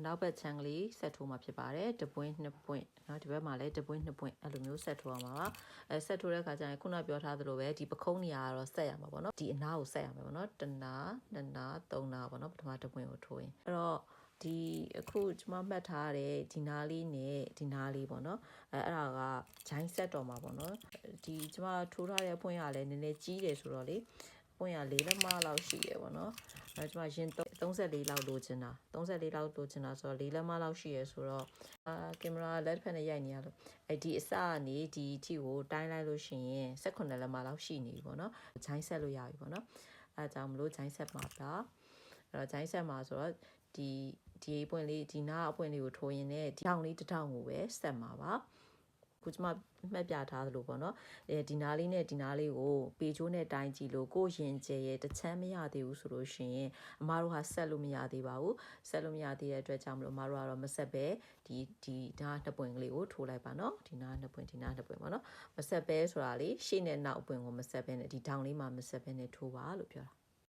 နောက်ဘက်ချမ်းကလေးဆက်ထိုးမှာဖြစ်ပါတယ်တပွင့်2ပွင့်เนาะဒီဘက်မှာလည်းတပွင့်2ပွင့်အဲ့လိုမျိုးဆက်ထိုးရမှာပါဆက်ထိုးတဲ့အခါကျရင်ခုနပြောထားသလိုပဲဒီပခုံးနေရာကတော့ဆက်ရမှာပေါ့เนาะဒီအနားကိုဆက်ရမှာပေါ့เนาะ1နာ2နာ3နာပေါ့เนาะပထမတပွင့်ကိုထိုးရင်အဲ့တော့ဒီအခုကျွန်မမှတ်ထားတဲ့ဒီနားလေးနဲ့ဒီနားလေးပေါ့နော်အဲ့ဒါကဂျိုင်းဆက်တော်မှာပေါ့နော်ဒီကျွန်မထိုးထားတဲ့အပွင့်ကလည်းနည်းနည်းကြီးတယ်ဆိုတော့လေပွင့်က4လက်မလောက်ရှိရပေါ့နော်ကျွန်မရင်34လောက်လိုချင်တာ34လောက်လိုချင်တာဆိုတော့4လက်မလောက်ရှိရဆိုတော့ကင်မရာလက်ဖက်နဲ့ရိုက်နေရလို့ဒီအစကနေဒီအထိကိုတိုင်းလိုက်လို့ရှိရင်18လက်မလောက်ရှိနေပြီပေါ့နော်ဂျိုင်းဆက်လို့ရပြီပေါ့နော်အဲဒါကြောင့်မလို့ဂျိုင်းဆက်မှာပါအဲ့တော့ဂျိုင်းဆက်မှာဆိုတော့ဒီအပွင့်လေးဒီနားအပွင့်လေးကိုထိုးရင်လည်းဒီထောင်လေးတစ်ထောင်ကိုပဲဆက်မှာပါခုကျမမှတ်ပြထားသလိုပေါ့နော်ဒီနားလေးနဲ့ဒီနားလေးကိုပေချိုးနဲ့တိုင်းကြည့်လို့ကိုရင်ကျဲရဲ့တချမ်းမရသေးဘူးဆိုလို့ရှိရင်အမားတို့ဟာဆက်လို့မရသေးပါဘူးဆက်လို့မရသေးတဲ့အတွက်ကြောင့်မလို့အမားတို့ကတော့မဆက်ပဲဒီနားနှစ်ပွင့်ကလေးကိုထိုးလိုက်ပါနော်ဒီနားနှစ်ပွင့်ဒီနားနှစ်ပွင့်ပေါ့နော်မဆက်ပဲဆိုတာလေရှေ့နဲ့နောက်အပွင့်ကိုမဆက်ပဲနဲ့ဒီထောင်လေးမှာမဆက်ပဲနဲ့ထိုးပါလို့ပြောတာ